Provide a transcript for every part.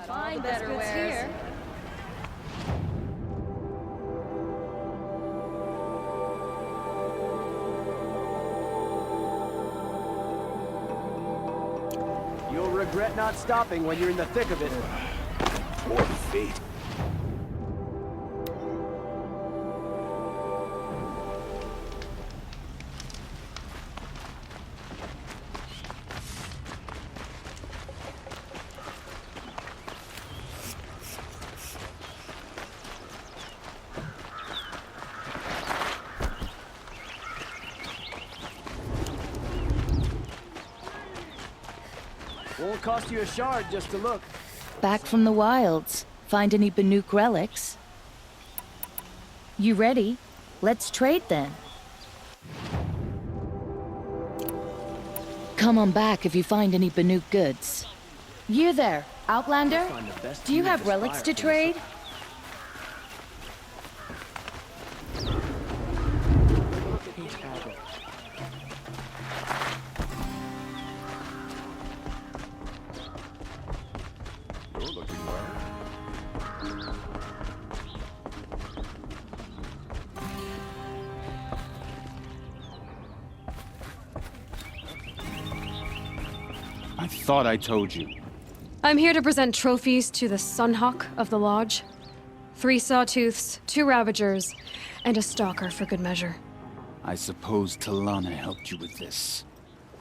Find better wares here. You'll regret not stopping when you're in the thick of it. Poor feet. Won't cost you a shard just to look. Back from the wilds. Find any Banuk relics? You ready? Let's trade then. Come on back if you find any Banuk goods. You there, Outlander? Find the best Do you view have of this relics fire to from the trade? You're looking well. I thought I told you. I'm here to present trophies to the Sunhawk of the Lodge. 3 sawtooths, 2 ravagers, and a stalker for good measure. I suppose Talana helped you with this.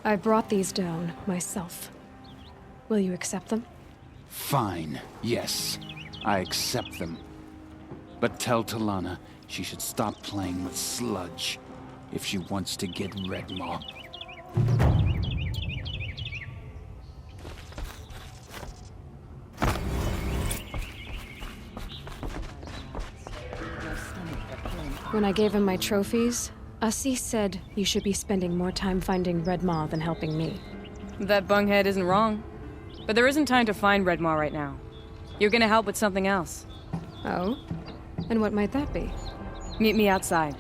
I brought these down myself. Will you accept them? Fine, yes. I accept them. But tell Talana she should stop playing with sludge if she wants to get Redmaw. When I gave him my trophies, Assis said you should be spending more time finding Redmaw than helping me. That bunghead isn't wrong. But there isn't time to find Redmaw right now. You're gonna help with something else. Oh? And what might that be? Meet me outside.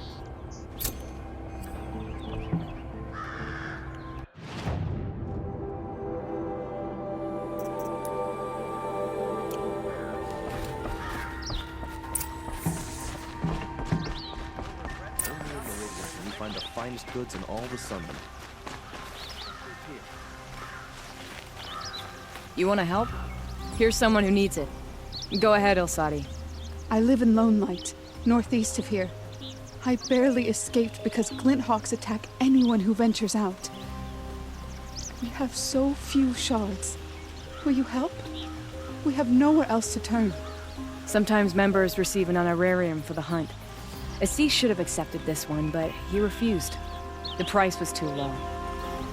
You find the finest goods in all the Sunland. You wanna help? Here's someone who needs it. Go ahead, Ilsati. I live in Lone Light, northeast of here. I barely escaped because Glinthawks attack anyone who ventures out. We have so few shards. Will you help? We have nowhere else to turn. Sometimes members receive an honorarium for the hunt. Assis should have accepted this one, but he refused. The price was too low.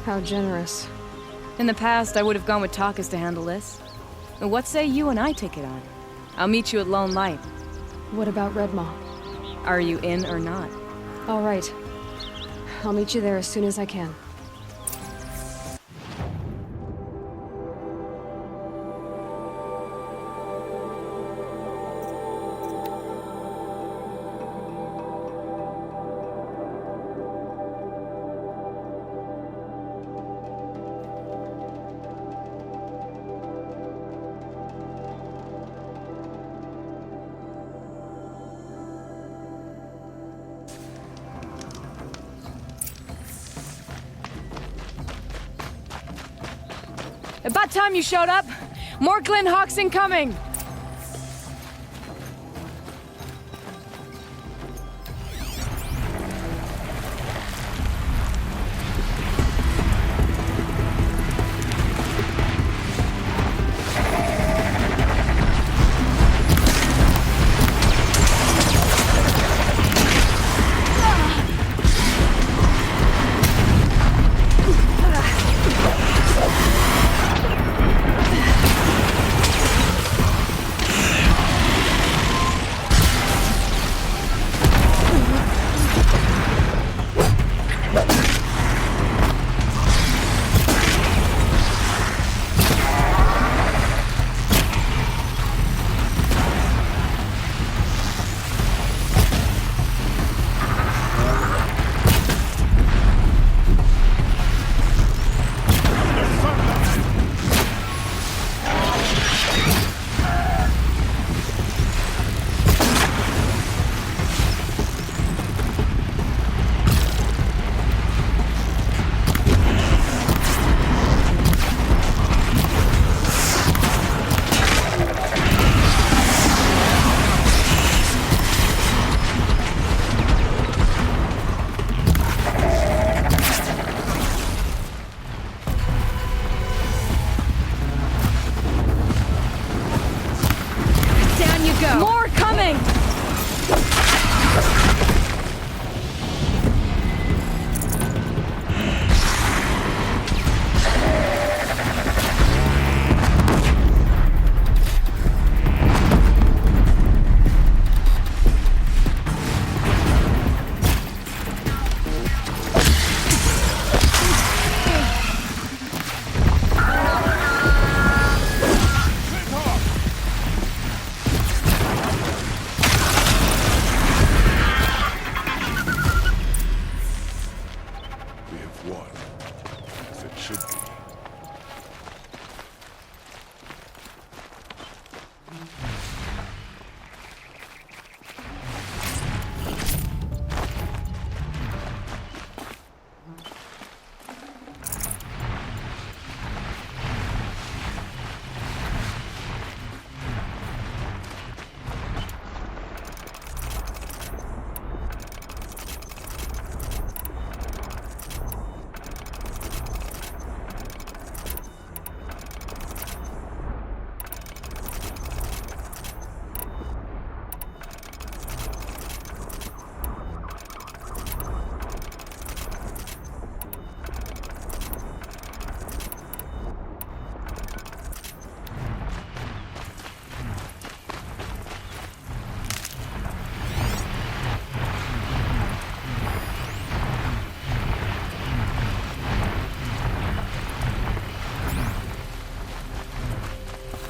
How generous. In the past, I would have gone with Takas to handle this. But what say you and I take it on? I'll meet you at Lone Light. What about Redmaw? Are you in or not? All right. I'll meet you there as soon as I can. About time you showed up! More Glinthawks incoming! one, as it should be.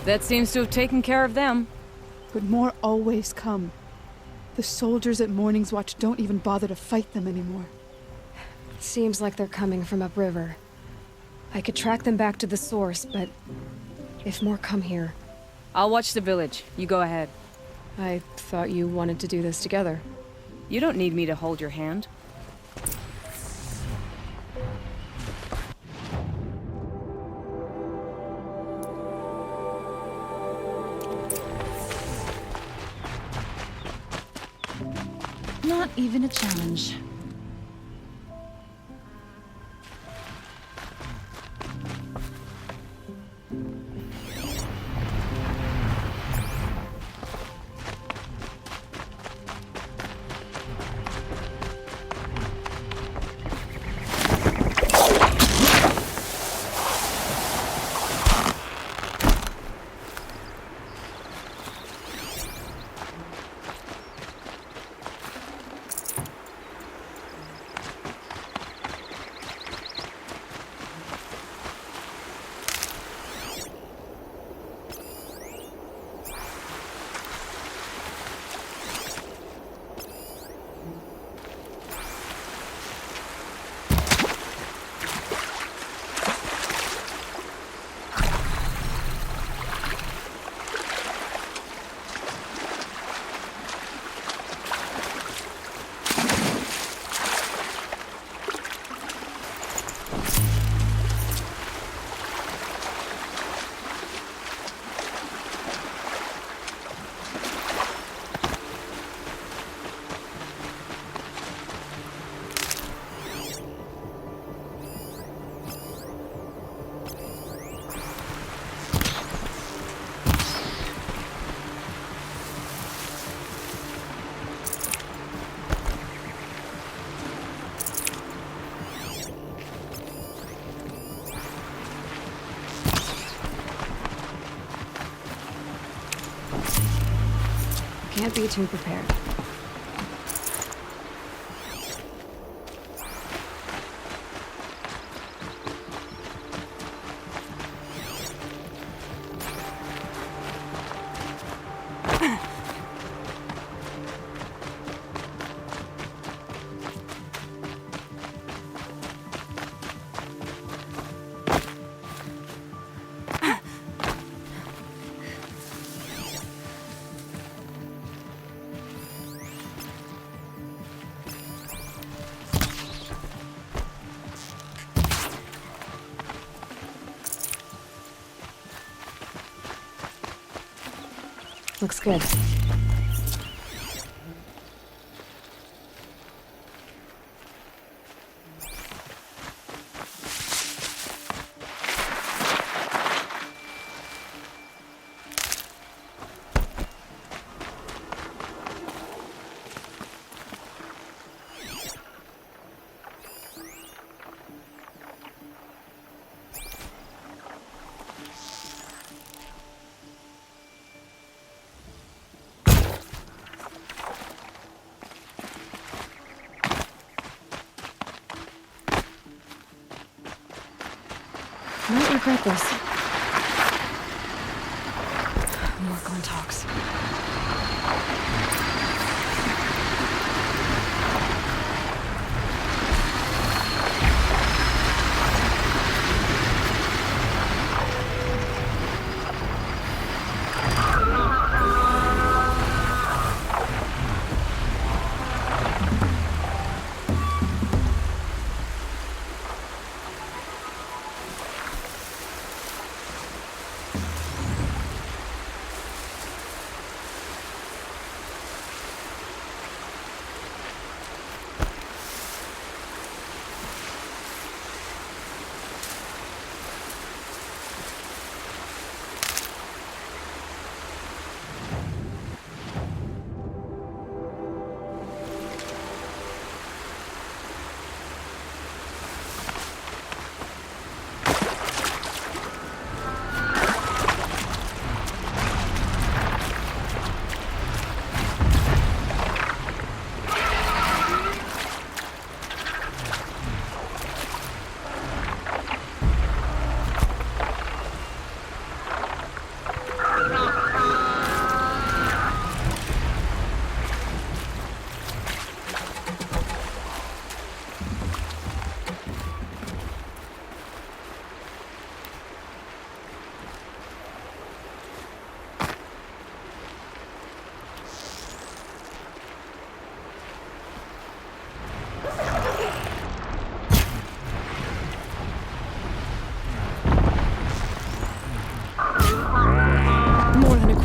That seems to have taken care of them. But more always come. The soldiers at Morning's Watch don't even bother to fight them anymore. Seems like they're coming from upriver. I could track them back to the source, but if more come here... I'll watch the village. You go ahead. I thought you wanted to do this together. You don't need me to hold your hand. Not even a challenge. Can't be too prepared. Looks good. Might regret this. More gun talks.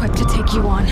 equipped to take you on.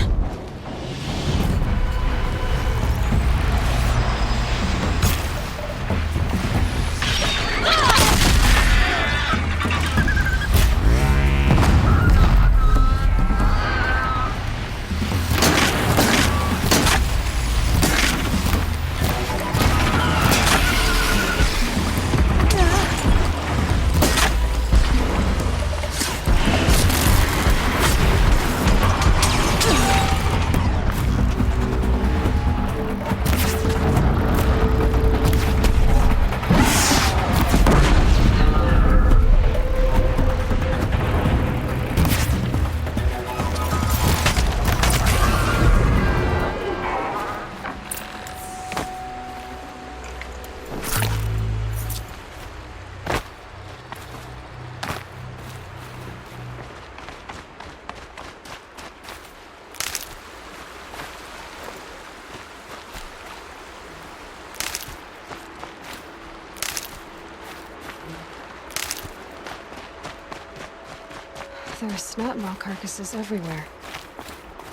There are snap maw carcasses everywhere.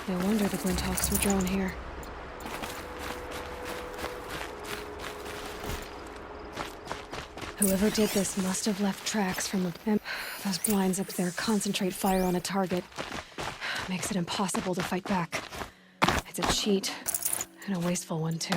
No wonder the Glinthawks were drawn here. Whoever did this must have left tracks from the... Those blinds up there concentrate fire on a target. Makes it impossible to fight back. It's a cheat, and a wasteful one, too.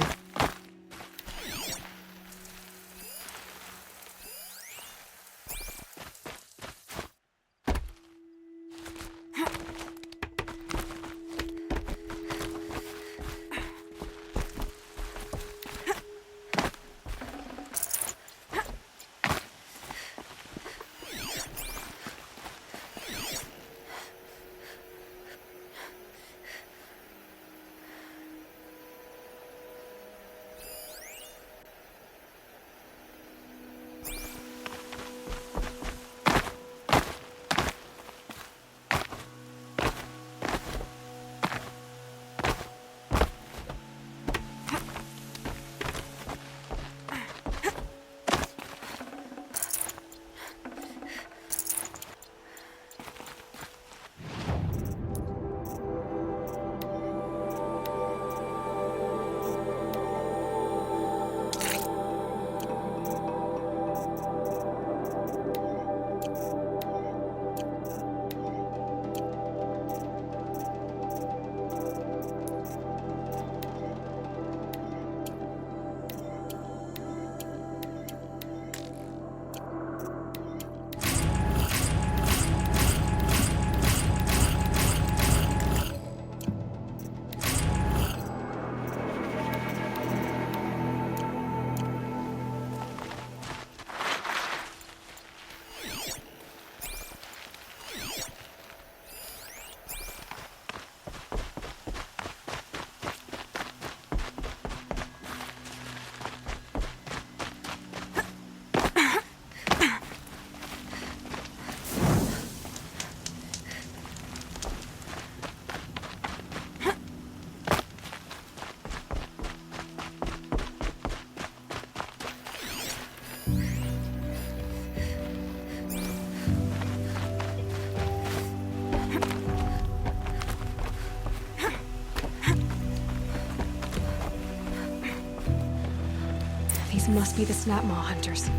These must be the snap maw hunters.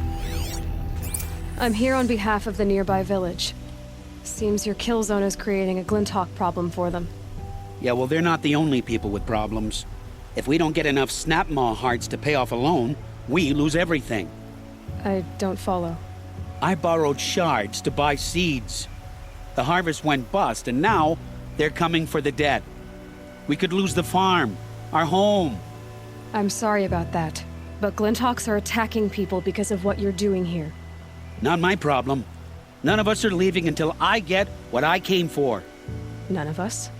I'm here on behalf of the nearby village. Seems your kill zone is creating a Glinthawk problem for them. Yeah, well, they're not the only people with problems. If we don't get enough snap maw hearts to pay off a loan, we lose everything. I don't follow. I borrowed shards to buy seeds. The harvest went bust, and now they're coming for the debt. We could lose the farm, our home. I'm sorry about that, but Glinthawks are attacking people because of what you're doing here. Not my problem. None of us are leaving until I get what I came for. None of us?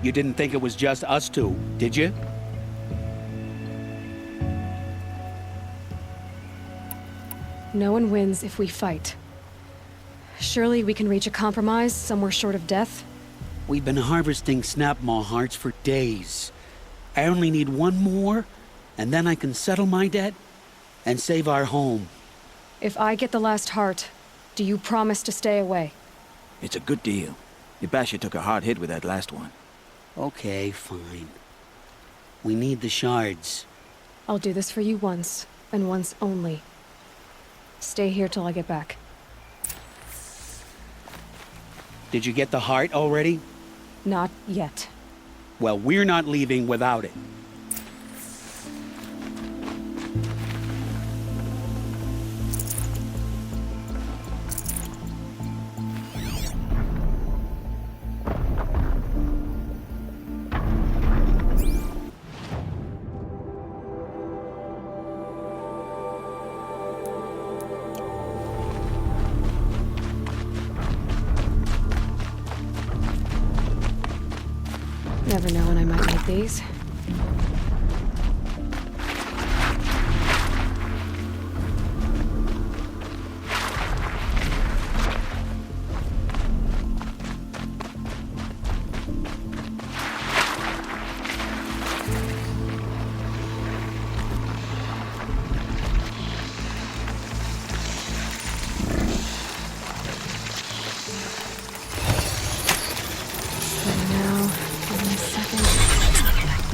You didn't think it was just us two, did you? No one wins if we fight. Surely we can reach a compromise somewhere short of death? We've been harvesting snap maw hearts for days. I only need one more, and then I can settle my debt and save our home. If I get the last heart, do you promise to stay away? It's a good deal. Ibasha took a hard hit with that last one. Okay, fine. We need the shards. I'll do this for you once, and once only. Stay here till I get back. Did you get the heart already? Not yet. Well, we're not leaving without it. Never know when I might need these. Now, give me a second.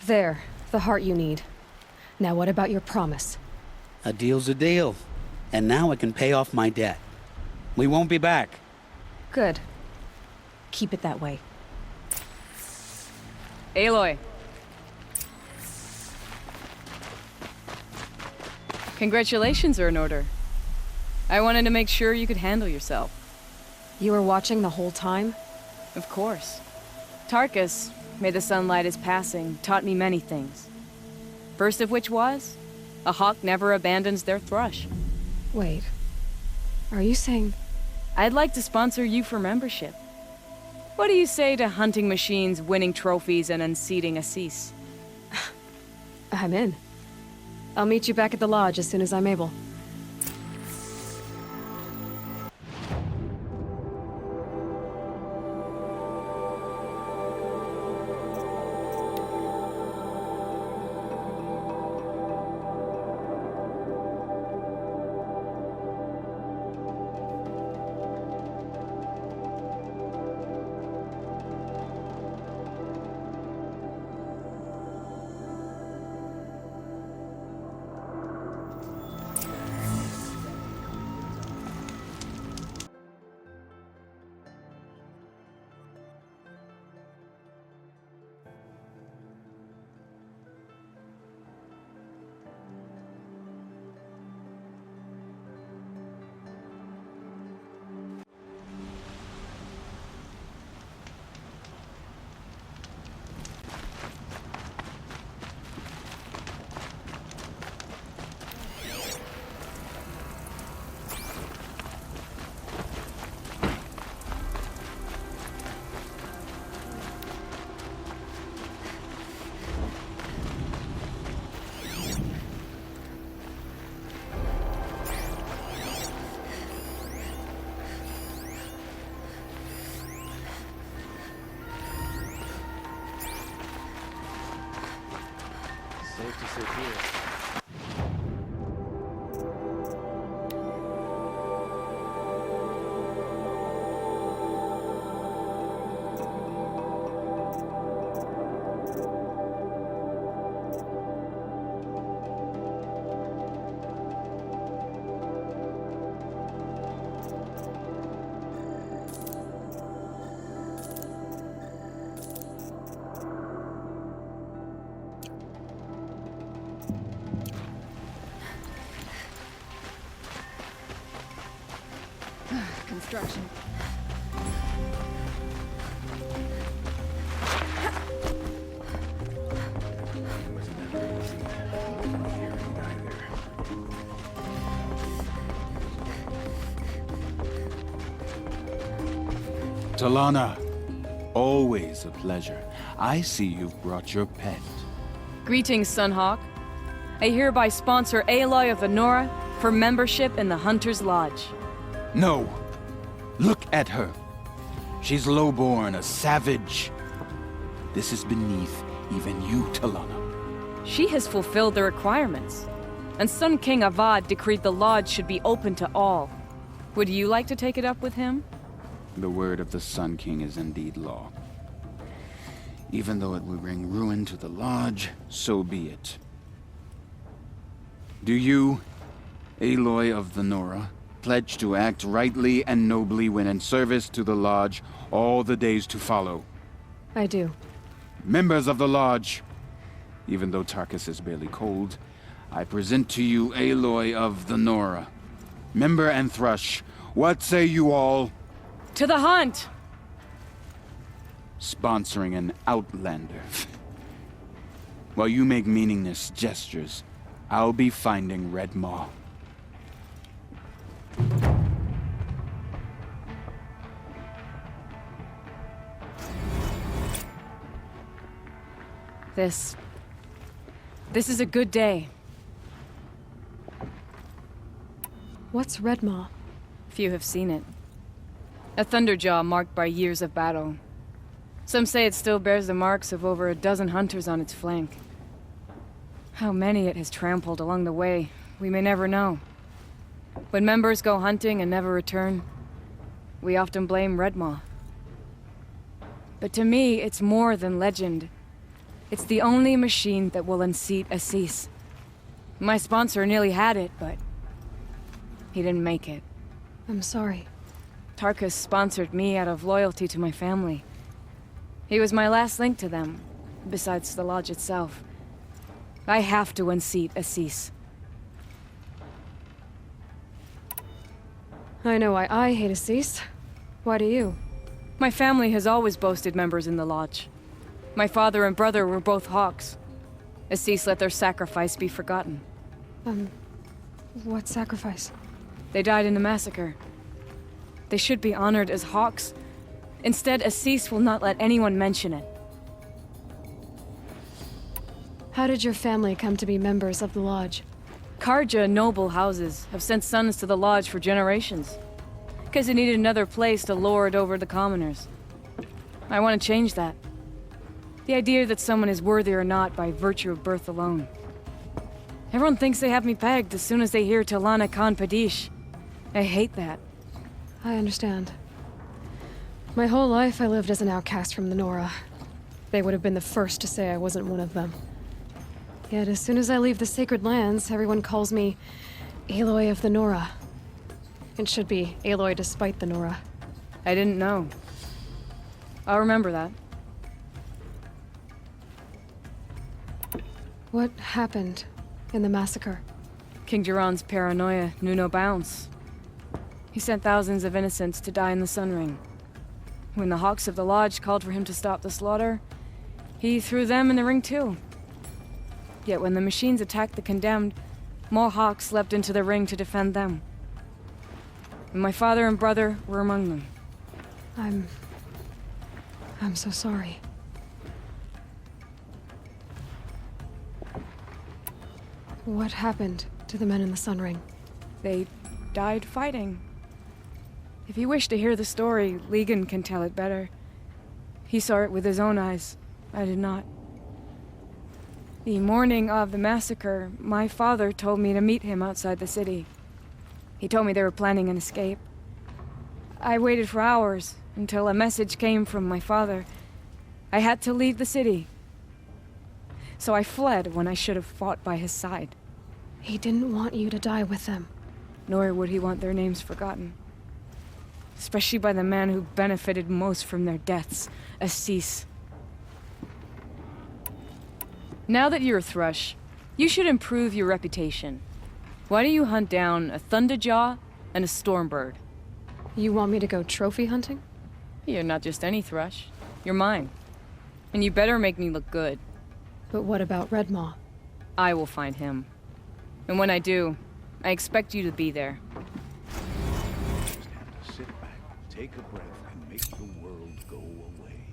There, the heart you need. Now what about your promise? A deal's a deal. And now I can pay off my debt. We won't be back. Good. Keep it that way. Aloy. Congratulations are in order. I wanted to make sure you could handle yourself. You were watching the whole time? Of course. Tarkus, may the sunlight is passing, taught me many things. First of which was, a hawk never abandons their thrush. Wait. Are you saying... I'd like to sponsor you for membership. What do you say to hunting machines, winning trophies, and unseating Assis? I'm in. I'll meet you back at the lodge as soon as I'm able. Safe to sit here. Construction. Talana, always a pleasure. I see you've brought your pet. Greetings, Sunhawk. I hereby sponsor Aloy of the Nora for membership in the Hunter's Lodge. No! Look at her. She's lowborn, a savage. This is beneath even you, Talana. She has fulfilled the requirements, and Sun King Avad decreed the lodge should be open to all. Would you like to take it up with him? The word of the Sun King is indeed law. Even though it would bring ruin to the lodge, so be it. Do you, Aloy of the Nora, pledge to act rightly and nobly when in service to the lodge all the days to follow? I do. Members of the lodge, even though Tarkus is barely cold, I present to you Aloy of the Nora. Member and Thrush, what say you all? To the hunt! Sponsoring an outlander. While you make meaningless gestures, I'll be finding Red Maw. This is a good day. What's Redmaw? Few have seen it. A thunderjaw marked by years of battle. Some say it still bears the marks of over a dozen hunters on its flank. How many it has trampled along the way, we may never know. When members go hunting and never return, we often blame Redmaw. But to me, it's more than legend. It's the only machine that will unseat Assis. My sponsor nearly had it, but he didn't make it. I'm sorry. Tarkus sponsored me out of loyalty to my family. He was my last link to them, besides the lodge itself. I have to unseat Assis. I know why I hate Assis. Why do you? My family has always boasted members in the lodge. My father and brother were both hawks. Assis let their sacrifice be forgotten. What sacrifice? They died in the massacre. They should be honored as hawks. Instead, Assis will not let anyone mention it. How did your family come to be members of the lodge? Karja noble houses have sent sons to the lodge for generations. Because they needed another place to lord over the commoners. I want to change that. The idea that someone is worthy or not by virtue of birth alone. Everyone thinks they have me pegged as soon as they hear Talana Khan Padish. I hate that. I understand. My whole life I lived as an outcast from the Nora. They would have been the first to say I wasn't one of them. Yet as soon as I leave the sacred lands, everyone calls me Aloy of the Nora. It should be Aloy despite the Nora. I didn't know. I'll remember that. What happened in the massacre? King Jiran's paranoia knew no bounds. He sent thousands of innocents to die in the Sun Ring. When the Hawks of the Lodge called for him to stop the slaughter, he threw them in the ring too. Yet when the machines attacked the condemned, more Hawks leapt into the ring to defend them. And my father and brother were among them. I'm so sorry. What happened to the men in the Sun Ring? They died fighting. If you wish to hear the story, Legan can tell it better. He saw it with his own eyes. I did not. The morning of the massacre, my father told me to meet him outside the city. He told me they were planning an escape. I waited for hours until a message came from my father. I had to leave the city. So I fled when I should have fought by his side. He didn't want you to die with them. Nor would he want their names forgotten. Especially by the man who benefited most from their deaths, Assis. Now that you're a Thrush, you should improve your reputation. Why don't you hunt down a Thunderjaw and a Stormbird? You want me to go trophy hunting? You're not just any Thrush. You're mine. And you better make me look good. But what about Redmaw? I will find him. And when I do, I expect you to be there. Just have to sit back, take a breath, and make the world go away.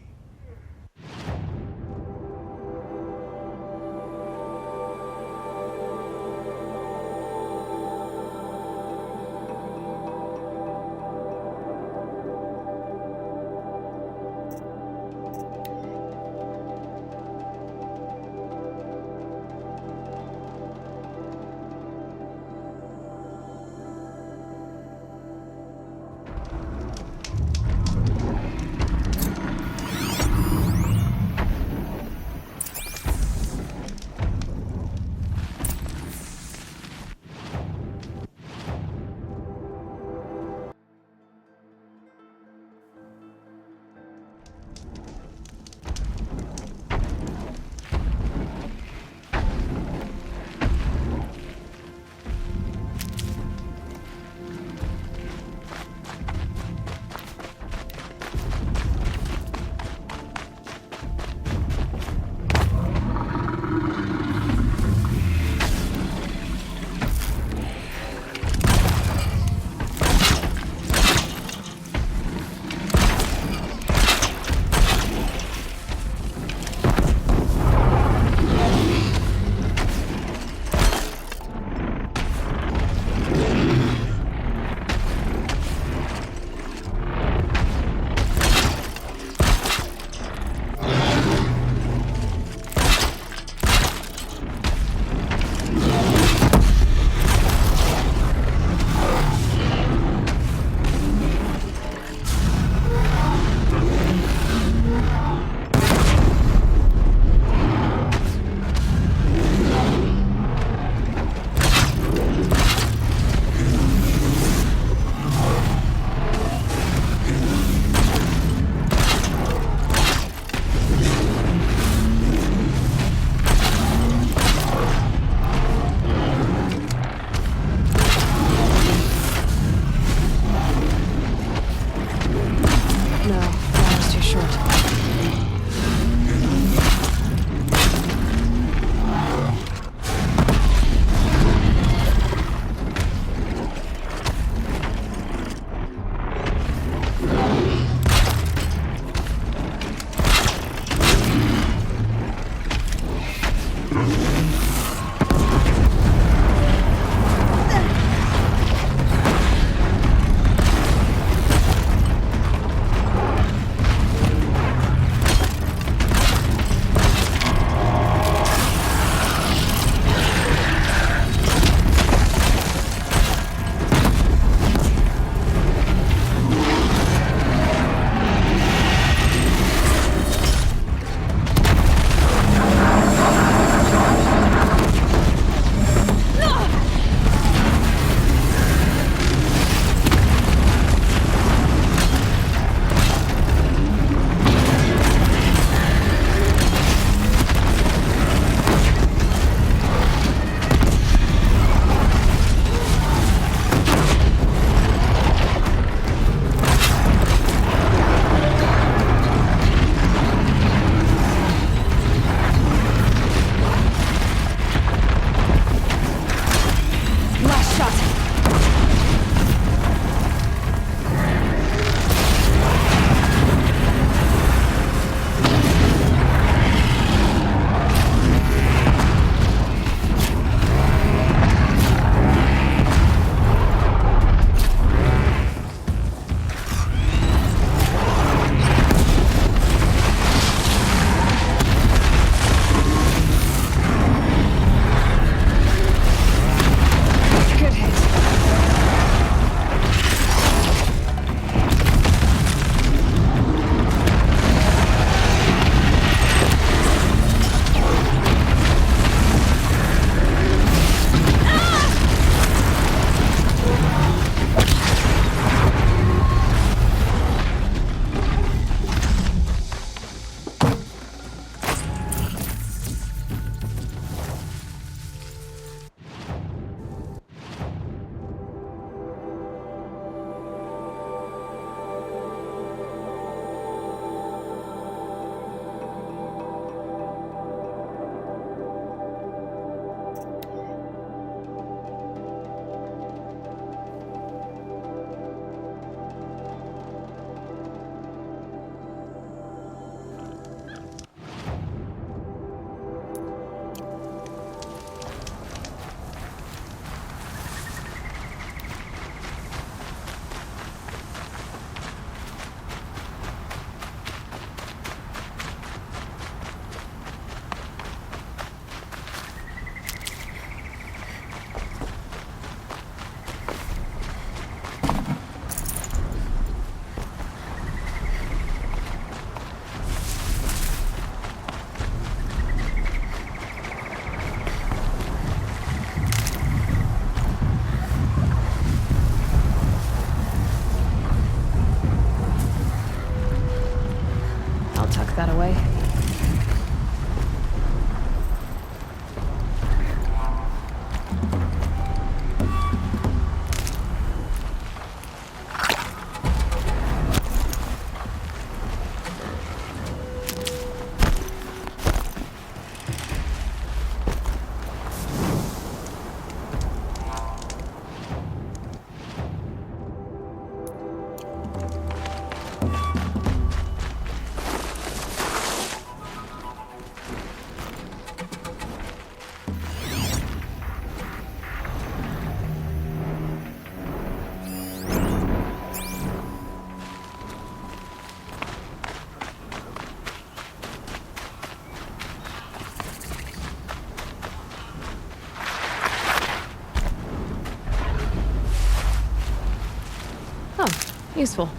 anyway. Oh, useful.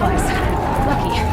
butterflies. Lucky.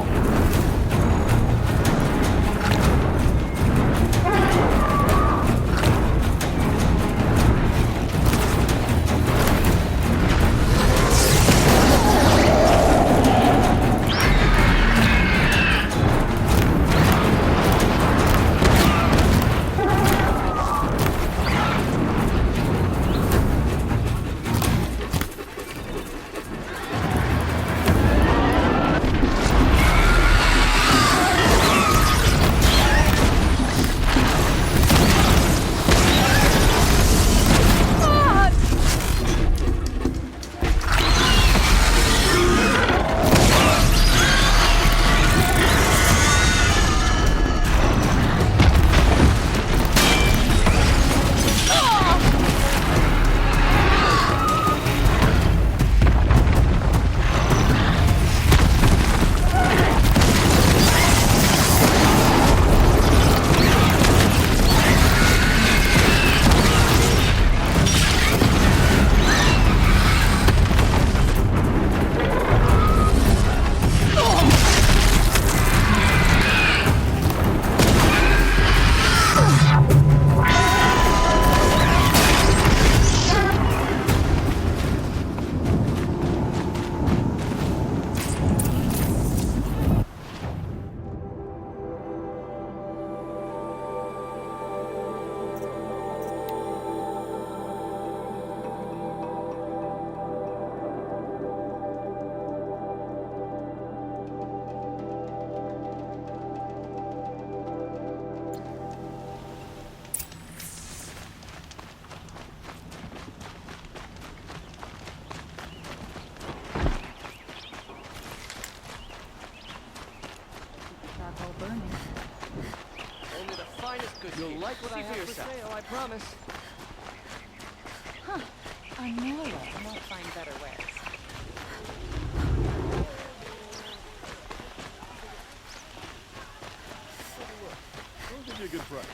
Only the finest goods. You'll like what I have for sale, I promise. Huh. A Nora won't find better wares. We'll give you a good price.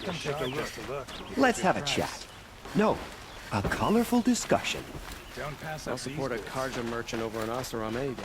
Come take a look. Let's have a chat. No, a colorful discussion. Don't pass I'll up support a these goods. Karja merchant over an Oseram any day.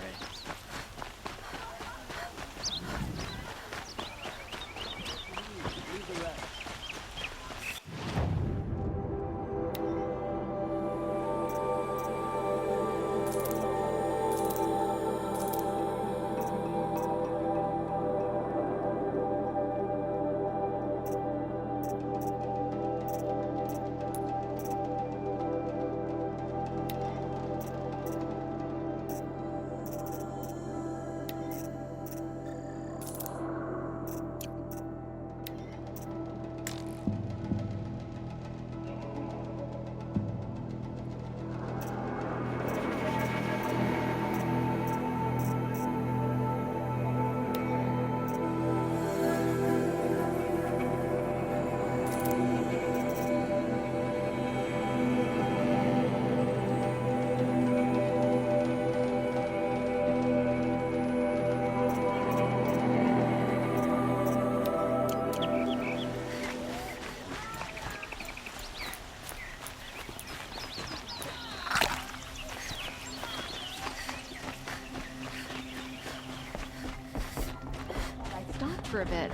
For a bit.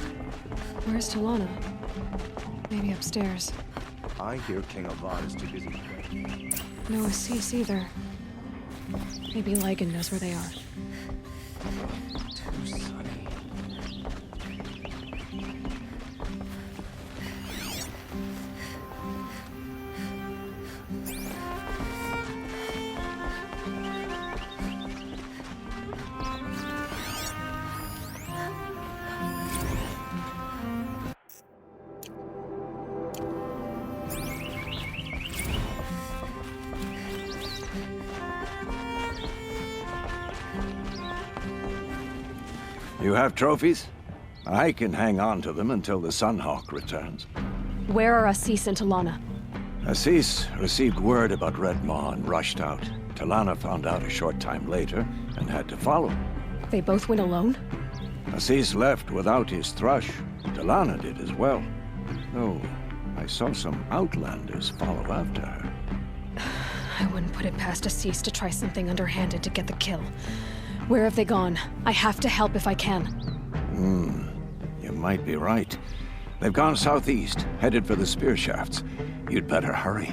Where's Talana? Maybe upstairs. I hear King Avad is too busy. No Assis either. Maybe Lygan knows where they are. Too sunny. You have trophies? I can hang on to them until the Sunhawk returns. Where are Assis and Talana? Assis received word about Red Maw and rushed out. Talana found out a short time later and had to follow. They both went alone? Assis left without his thrush. Talana did as well. Though I saw some outlanders follow after her. I wouldn't put it past Assis to try something underhanded to get the kill. Where have they gone? I have to help if I can. You might be right. They've gone southeast, headed for the spear shafts. You'd better hurry.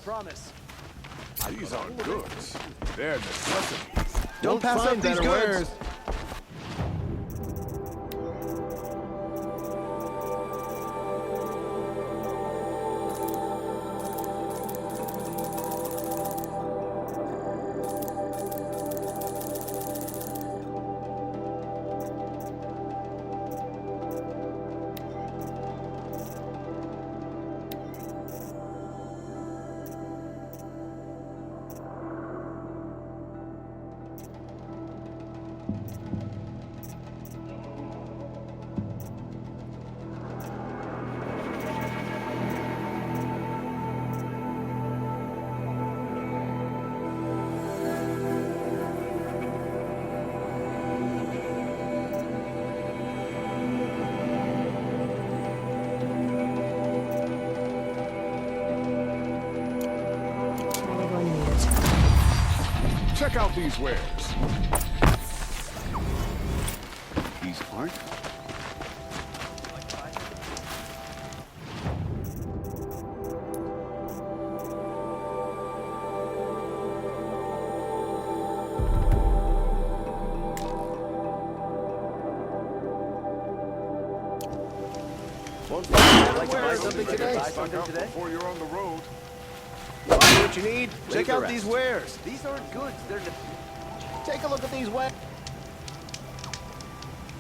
Promise. These are goods. They're necessities. Don't pass up these goods. Check out these wares. These aren't? Like to buy something today? Before you're on the road. Find what you need. Check out these wares. These aren't goods. They're... Take a look at these wares.